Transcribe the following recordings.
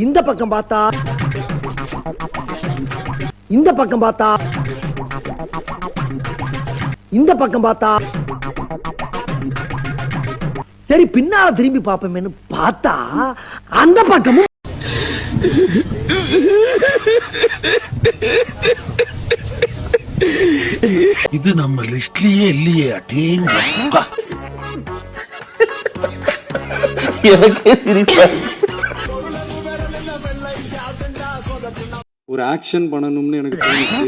இந்த பக்கம் பார்த்தா இந்த பக்கம் பார்த்தா இந்த பக்கம் பார்த்தா சரி பின்னால திரும்பி பாப்போமேன்னு பார்த்தா அந்த பக்கமும் இது நம்ம லிஸ்ட்லயே இல்லையே அடேங்கப்பா. எனக்கே சிரிப்பா. ஒரு ஆக்ஷன் பண்ணணும்னு எனக்கு தோணுச்சு.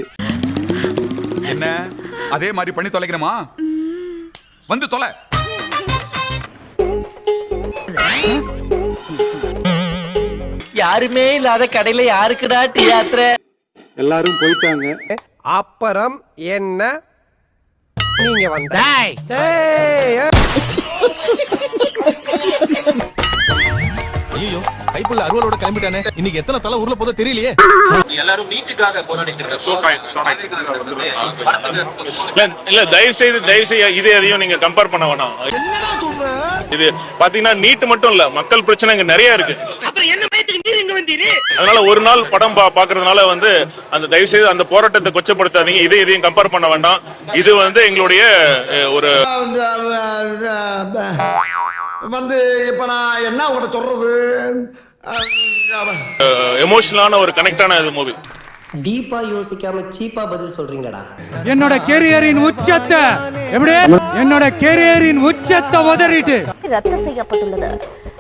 என்ன அதே மாதிரி பண்ணி தொலைக்கிறோமா? வந்து தொலை. யாருமே இல்லாத கடையில யாருக்குடா தியேட்டர்? எல்லாரும் போயிட்டாங்க. அப்புறம் என்ன நீங்க வந்த ஐயோ கைப்புள்ள அருவலோட கிளம்பிட்டானே. இன்னைக்கு எத்தனை தலை ஊர்ல போதோ தெரியலையே. எல்லாரும் நீட்டுக்காக போராடிட்டு இல்ல தயவு செய்து இது எதையும் நீங்க கம்பேர் பண்ண வேணாம். இது பாத்தீங்கன்னா நீட் மட்டும் இல்ல, மக்கள் பிரச்சனை இங்க நிறைய இருக்கு. அதனால ஒரு நாள் படம் பாக்குறதுனால அந்த தயவு செய்து அந்த போராட்டத்தை கொச்சப்படுத்தாதீங்க. இதையும் கம்பேர் பண்ண வேண்டாம். இது எங்களுடைய ஒரு இப்ப நான் என்ன உங்கள்கிட்ட சொல்றது, எமோஷனலான ஒரு கனெக்டான மூவி. டீப்பா யோசிக்காம சீப்பா பதில் சொல்றீங்கடா. என்னோட கேரியரின் உச்சத்தை உதறிட்டு ரத்து செய்யப்பட்டுள்ளது.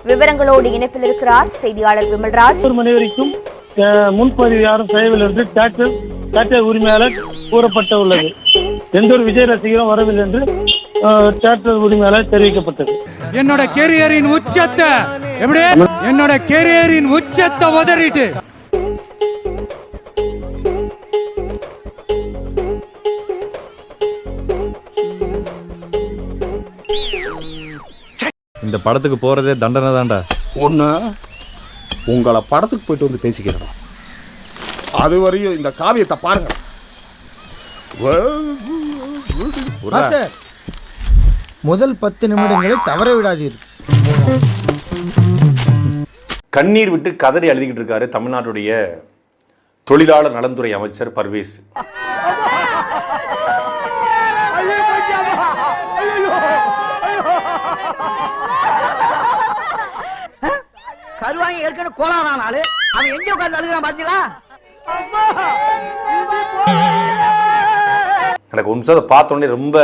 விவரங்களோடு இணைப்பில் இருக்கிறார் செய்தியாளர் விமல்ராஜ். 1 மணி வரைக்கும் முன்பதிவு யாரும் செய்யவில்லை என்று தியேட்டர் உரிமையாளர் கூறப்பட்டு உள்ளது. எந்த ஒரு விஜய் ரசிகரும் வரவில்லை என்று தியேட்டர் உரிமையாளர் தெரிவிக்கப்பட்டது. என்னோட கேரியரின் உச்சத்தை உதறிட்டு இந்த படத்துக்கு போறதே தண்டனை தான்டா. ஒண்ணு உங்களை படத்துக்கு போயிட்டு வந்து பேசிக்கிறோம். அது வரையும் இந்த காவியத்தை பாருங்க. முதல் 10 நிமிடங்களை தவற விடாதீர்கள். கண்ணீர் விட்டு கதறி எழுதிக்கிட்டு இருக்காரு தமிழ்நாட்டுடைய தொழிலாளர் நலன்துறை அமைச்சர் பர்வேஸ். கருவாங்க ஏற்கனவே கோளாறானாலு அவன் எங்க உட்கார்ந்து அழுகிறான் பாத்தீங்களா? எனக்கு ஒரு நிமிஷம் பார்த்த உடனே ரொம்ப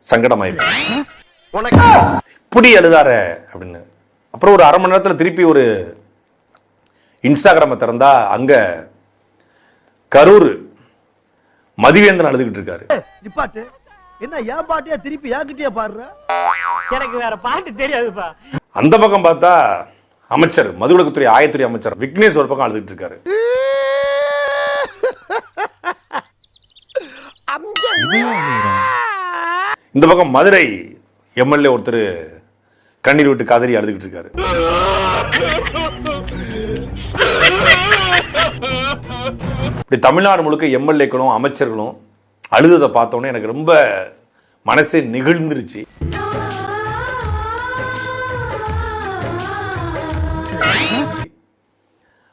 சங்கடமாயிருச்சு. இப்படி எழுதார அப்படின்னு. அப்புறம் ஒரு 1/2 மணி நேரத்தில் திருப்பி ஒரு இன்ஸ்டாகிராமை திறந்தா அங்க கரூர் மதிவேந்தன் அழுதுகிட்டு இருக்காரு. நிப்பாட்டு, என்ன ஏன் பாட்டியா திருப்பி ஏங்கிட்டே பாடுற? எனக்கு வேற பாட்டு தெரியாதுப்பா. அந்த பக்கம் பார்த்தா அமைச்சர் மதுவிலக்குத்துறை ஆயத்துறை அமைச்சர் விக்னேஷ் ஒரு பக்கம் அழுதுகிட்டு இருக்காரு. இந்த பக்கம் மதுரை எம்எல்ஏ ஒருத்தர் கண்ணீர் விட்டு கதறி அழுதுகிட்டு இருக்காரு. இப்படி தமிழ்நாடு முழுக்க எம்எல்ஏக்களும் அமைச்சர்களும் அழுததை பார்த்தோன்னே எனக்கு ரொம்ப மனசே நெகிழ்ந்துருச்சு.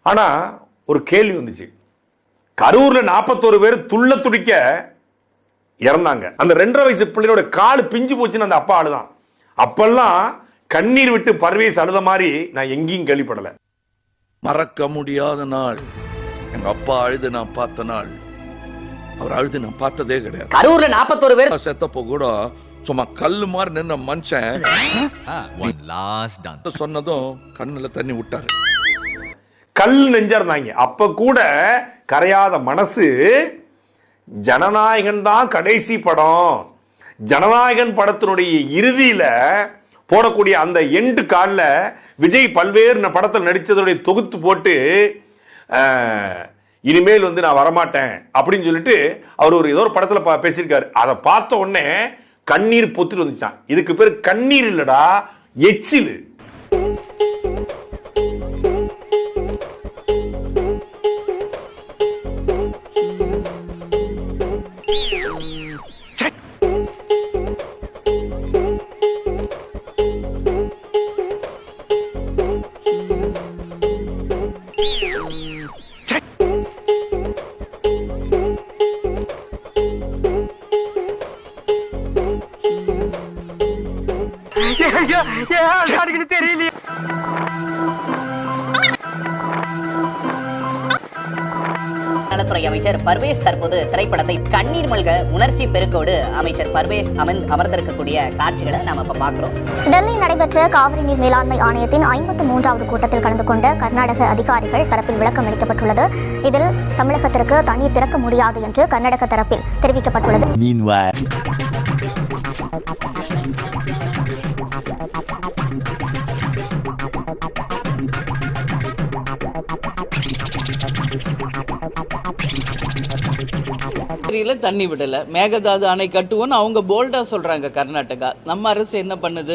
ஆனா ஒரு கேள்வி வந்துச்சு. கரூர்ல 41 பேர் துள்ள துடிக்க இறந்தாங்க. அந்த 2.5 வயசு பிள்ளையோட கால் பிஞ்சு போச்சுன்னு அந்த அப்பா அழுதான். அப்பெல்லாம் கண்ணீர் விட்டு பர்வேஸ் அழுத மாதிரி நான் எங்கேயும் கேள்விப்படல. மறக்க முடியாத நாள் எங்க அப்பா அழுது நான் பார்த்த நாள். அவர் அழுது நான் பார்த்ததே கிடையாது. கரூர்ல 41 பேர் செத்தப்போ கூட சும்மா கல்லு மாதிரி நின்ன மனுஷன் சொன்னதும் கண்ணுல தண்ணி விட்டாரு. கல் நெஞ்சா இருந்தாங்க. அப்ப கூட கரையாத மனசு. ஜனநாயகன் தான் கடைசி படம். ஜனநாயகன் படத்தினுடைய இறுதியில போடக்கூடிய அந்த எண்டு கால்ல விஜய் பல்வேறு படத்தில் நடித்ததுடைய தொகுத்து போட்டு இனிமேல் நான் வரமாட்டேன் அப்படின்னு சொல்லிட்டு அவர் ஒரு ஏதோ ஒரு படத்தில் பேசியிருக்காரு. அதை பார்த்த உடனே கண்ணீர் பொத்துட்டு வந்துச்சான். இதுக்கு பேர் கண்ணீர் இல்லடா, எச்சிலு. தெரியல. நலத்துறை அமைச்சர் பர்வேஸ் தற்போது திரைப்படத்தை கண்ணீர் மல்க உணர்ச்சி பெருக்கோடு அமைச்சர் பர்வேஸ் அமர்ந்திருக்கக்கூடிய காட்சிகளை நாம இப்ப பாக்குறோம். டெல்லியில் நடைபெற்ற காவிரி நீர் மேலாண்மை ஆணையத்தின் 53வது கூட்டத்தில் கலந்து கொண்ட கர்நாடக அதிகாரிகள் தரப்பில் விளக்கம் அளிக்கப்பட்டுள்ளது. இதில் தமிழகத்திற்கு தண்ணீர் திறக்க முடியாது என்று கர்நாடக தரப்பில் தெரிவிக்கப்பட்டுள்ளது. தண்ணி விடல, மேகதாது அணை கட்டுவோன்னு அவங்க போல்டா சொல்றாங்க கர்நாடகா. நம்ம அரசு என்ன பண்ணுது?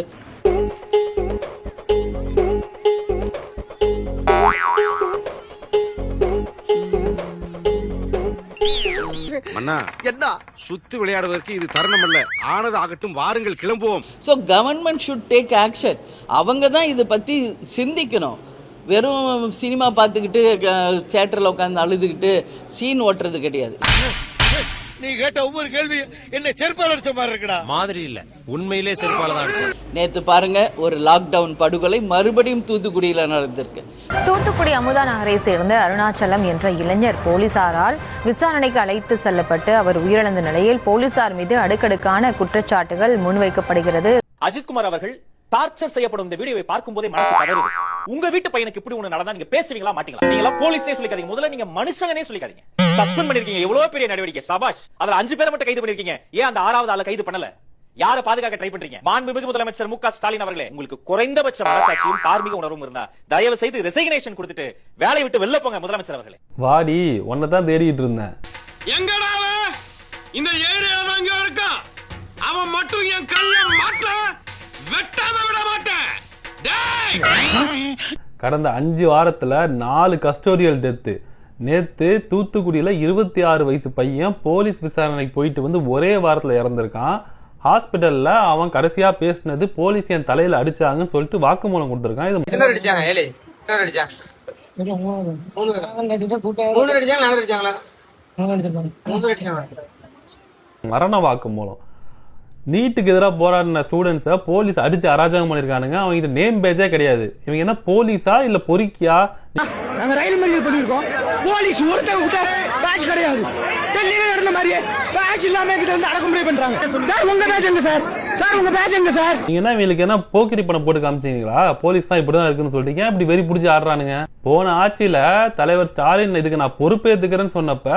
மன்னா என்ன சுத்தி விளையாடுவதற்கு இது தருணம் அல்ல, ஆனது ஆகட்டும், வாருங்கள் கிளம்புவோம். So government should take action. அவங்க தான் இதை பற்றி சிந்திக்கணும். வெறும் சினிமா பார்த்துக்கிட்டு தியேட்டரில் உட்காந்து அழுதுகிட்டு சீன் ஓட்டுறது கிடையாது. நீ கேட்ட ஒவ்வொரு கேள்வி என்ன செருப்பால் அடிச்ச மாதிரி இருக்குடா. மாதிரி இல்ல, உண்மையிலே செருப்பால தான் அடிச்சது. நேத்து பாருங்க, ஒரு லாக்டவுன் படுகொலை மறுபடியும் தூத்துக்குடியில் நடந்திருக்கு. தூத்துக்குடி அமுதா நகரை சேர்ந்த அருணாச்சலம் என்ற இளைஞர் போலீசாரால் விசாரணைக்கு அழைத்து செல்லப்பட்டு அவர் உயிரிழந்த நிலையில் போலீசார் மீது அடுக்கடுக்கான குற்றச்சாட்டுகள் முன்வைக்கப்படுகிறது. அஜித்குமார் அவர்கள் டார்ச்சர் செய்யப்படும் இந்த வீடியோவை பார்க்கும் போதே மனசு கதறுது. உங்க வீட்டு பையனுக்கு இப்படி ஒண்ணு நடந்தா நீங்க பேசுவீங்களா மாட்டீங்களா? நீங்க எல்லாம் போலீஸ்லயே சொல்லிக்காதீங்க, முதல்ல நீங்க மனுஷங்கனே சொல்லிக்காதீங்க. சஸ்பெண்ட் பண்ணிருக்கீங்க, எவ்வளவு பெரிய நடவடிக்கை, சபாஷ். அதுல 5 பேரை மட்டும் கைது பண்ணிருக்கீங்க, ஏன் அந்த 6வது ஆளை கைது பண்ணல? யாரை பாதுகாக்க ட்ரை பண்றீங்க? மாண்புமிகு முதலமைச்சர் மு க ஸ்டாலின் அவர்களே, உங்களுக்கு குறைந்தபட்ச மனசாட்சியும் தார்மீக உணர்வும் இருந்தா தயவு செய்து ரெசிக்னேஷன் கொடுத்துட்டு வேலையை விட்டு வெளில போங்க முதலமைச்சர் அவர்களே. வாடி, உன்னதான் தேடிட்டு இருந்தேன். எங்கடா அவன்? இந்த ஏரியால தான் இங்க இருக்கான். அவன் மட்டும் என் கல்ல மாட்ட வெட்டாம விட மாட்டேன். கடந்த 5 வாரத்துல 4 கஸ்டோடியல் டெத்து. நேத்து தூத்துக்குடியில 26 வயசு பையன் போலீஸ் விசாரணைக்கு போயிட்டு வந்து ஒரே வாரத்துல இறந்திருக்கான். ஹாஸ்பிட்டல்ல அவன் கடைசியா பேசினது போலீஸ் என் தலையில அடிச்சாங்கன்னு சொல்லிட்டு வாக்குமூலம் கொடுத்திருக்கான். மரண வாக்குமூலம். நீட்டுக்கு எதிராக போராடின ஸ்டூடெண்ட்ஸை போலீஸ் அடிச்சு அராஜகம் பண்ணிருக்கானுங்க. அவங்க இது நேம் பேஜே கிடையாது. இவங்க என்ன போலீஸா இல்ல பொறுக்கியா? நாங்க ரயில் மறியல் பண்ணிருக்கோம். போலீஸ் ஒருத்தவங்க பேட்ச் கிடையாது. டெல்லியில நடந்த மாதிரியே பேட்ச் இல்லாம கிட்ட வந்து அடக்குமுறை பண்றாங்க. சார் உங்க பேட்ச் எங்க சார்? சார் உங்க பேட்ச் எங்க சார்? நீங்க என்ன இவங்களுக்கு என்ன போக்கிரி பணம் போட்டு காமிச்சீங்களா? போலீஸ் தான் இப்படிதான் இருக்குன்னு சொல்லிட்டீங்க. இப்படி வெறி பிடிச்சி ஆடுறானுங்க. போன ஆட்சியில தலைவர் ஸ்டாலின் இதுக்கு நான் பொறுப்பேத்துக்கிறேன்னு சொன்னப்ப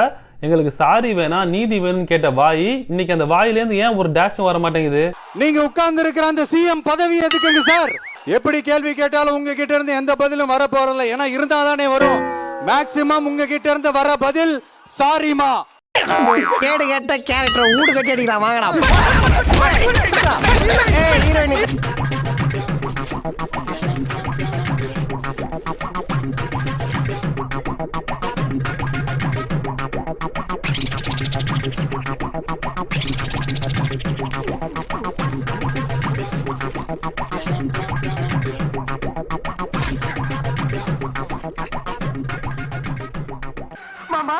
எங்களுக்கு சாரி வேணாம் நீதி வேணும்னு கேட்ட வாய் இன்னைக்கு அந்த வாயில இருந்து ஏன் ஒரு டேஷும் வர மாட்டேங்குது? நீங்க உட்கார்ந்து இருக்கிற அந்த சிஎம் பதவி எதுக்குங்க சார்? எப்படி கேள்வி கேட்டாலும் உங்க கிட்ட இருந்து எந்த பதிலும் வர போறல. ஏன்னா இருந்தாதானே வரும். மேக்சிமம் உங்க கிட்ட இருந்து வர பதில் சாரிமா. கேடு கேட்ட கேரக்டர் ஊடு கட்டி அடிக்கலாம் வாங்கடா. மாமா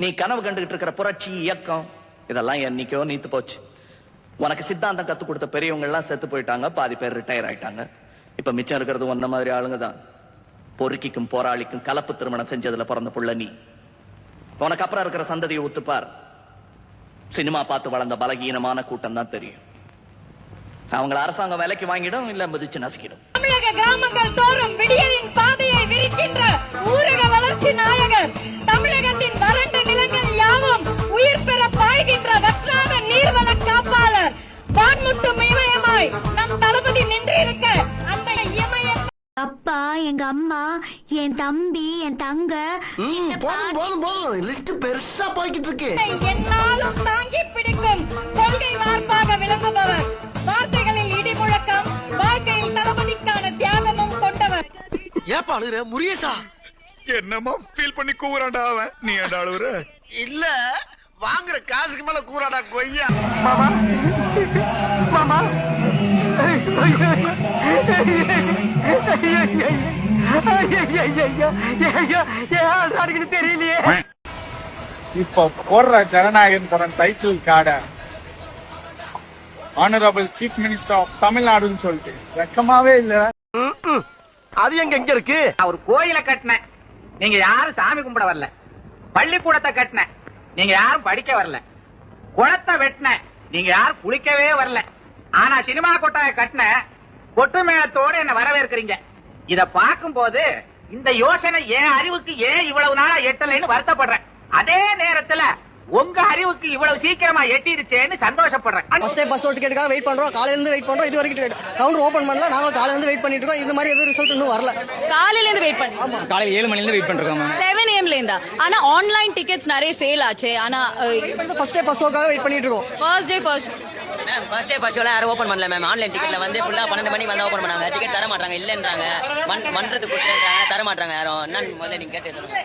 நீ கனவு கண்டுகிட்டு இருக்கிற புரட்சி இயக்கம் இதெல்லாம் என்னைக்கோ நீத்து போச்சு. உனக்கு சித்தாந்தம் கத்து கொடுத்த பெரியவங்க எல்லாம் செத்து போயிட்டாங்க, பாதி பேர் ரிட்டையர் ஆயிட்டாங்க. இப்ப மிச்சம் இருக்கிறது ஒன்ன மாதிரி ஆளுங்க தான். பொறுக்கிக்கும் போராளிக்கும் கலப்பு திருமணம் செஞ்சதுல பிறந்த புள்ள நீ. உனக்கு அப்புறம் இருக்கிற சந்ததியை ஒத்துப்பார். சினிமா பார்த்து வளர்ந்த பலகீனமான கூட்டம் தான் தெரியும். அவங்கள அரசாங்கம் விலைக்கு வாங்கிடும், இல்ல மிதிச்சு நசுக்கிடும். தமிழக கிராமங்கள் தோறும் விடியலின் பாதையை விரிக்கின்ற ஊரக வளர்ச்சி நாயகர், தமிழகத்தின் வறண்ட நிலங்கள் யாவும் உயிர் பெற பாய்கின்ற வற்றாத நீர்வள காப்பாளர், வான்முட்டும் இமயமாய் நம் தளபதி நின்றிருக்க அந்த இமய அப்பா, எங்க அம்மா, என் தம்பி, என் தங்க லிஸ்ட் பெருசா போய்கிட்டு இருக்கு. என்னாலும் தாங்கி பிடிக்கும் கொள்கை வார்ப்பாக விளங்குபவர், வார்த்தைகளில் இடி முழக்கம், வாழ்க்கையில் தளபதிக்கான தியாகமும் கொண்டவர். ஏப்பா அழுகுற முரியசா? என்னமா ஃபீல் பண்ணி கூவுறான்டா அவன். நீ ஏன்டா அழுகுற? இல்ல வாங்குற காசுக்கு மேல கூறாடா கொய்யா. மாமா மாமா தெரியலையே. இப்போ போடுற ஜனநாயகன் படம் title card honourable chief minister of தமிழ்நாடுன்னு சொல்லிட்டு வெக்கமாவே இல்ல. அது எங்க இருக்கு? ஒரு கோயிலை கட்டின நீங்க யாரும் சாமி கும்பிட வரல. பள்ளிக்கூடத்தை கட்டின நீங்க யாரும் படிக்க வரல. குளத்தை வெட்டின நீங்க யாரும் குளிக்கவே வரல. ஆனா சினிமா கொட்டாயை கட்டின கொட்டு மேளத்தோடு என்ன வரவேற்கிறீங்க. இத பார்க்கும் போது இந்த யோசனை என் அறிவுக்கு ஏன் இவ்வளவு நாளா எட்டலைன்னு வருத்தப்படுறேன். அதே நேரத்துல உங்க அறிவுக்கு இவ்வளவு சீக்கிரமா எட்டிருச்சேன்னு சந்தோஷப்படுறேன். பஸ் டிக்கெட்டுக்காக வெயிட் பண்றோம். காலையில இருந்து வெயிட் பண்றோம். இது வரைக்கும் கவுண்டர் ஓபன் பண்ணல. நாங்க காலையில இருந்து வெயிட் பண்ணிட்டு இருக்கோம். இந்த மாதிரி எதுவும் ரிசல்ட் இன்னும் வரல. காலையில இருந்து வெயிட் பண்ணி. ஆமா, காலையில 7 மணில இருந்து வெயிட் பண்றோம். 7 AM ல இருந்தா. ஆனா ஆன்லைன் டிக்கெட்ஸ் நிறைய சேல் ஆச்சு. ஆனா ஃபர்ஸ்ட் டே ஃபர்ஸ்ட் ஷோக்காக வெயிட் பண்ணிட்டு இருக்கோம். ஃபர்ஸ்ட் டே ஃபர்ஸ்ட் ஷோல யாரும் ஓபன் பண்ணல மேம். ஆன்லைன் டிக்கெட்ல வந்து ஃபுல்லா 12 மணி வந்து ஓபன் பண்ணாங்க. டிக்கெட் தர மாட்டாங்க இல்லன்றாங்க. மன்றத்துக்கு கொடுத்துறாங்க தர மாட்டாங்க யாரும். நான் முதல்ல நீங்க கேட்டு சொல்லுங்க.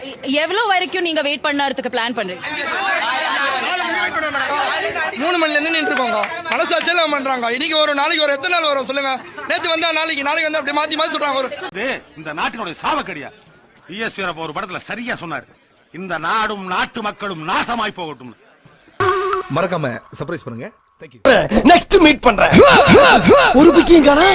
எவ்வளவு வரைக்கும் நீங்க வெயிட் பண்ணறதுக்கு பிளான் பண்றீங்க? 3 மணில இருந்து நின்று இருக்கோங்க. மனசாட்சியே இல்லாம பண்றாங்க. இன்னைக்கு ஒரு நாளைக்கு ஒரு எத்தனை நாள் வரும் சொல்லுங்க. நேத்து வந்தா நாளைக்கு வந்து அப்படியே மாத்தி மாத்தி சொல்றாங்க. இந்த நாட்டினுடைய சாவக்கடியா ஈஸ்வரப்ப ஒரு படத்துல சரியா சொன்னாரு. இந்த நாடும் நாட்டு மக்களும் நாசமாய் போகட்டும். மறக்காம சர்ப்ரைஸ் பண்ணுங்க. நெக்ஸ்ட் மீட் பண்றேன். ஒரு பிக்கிங் காணா.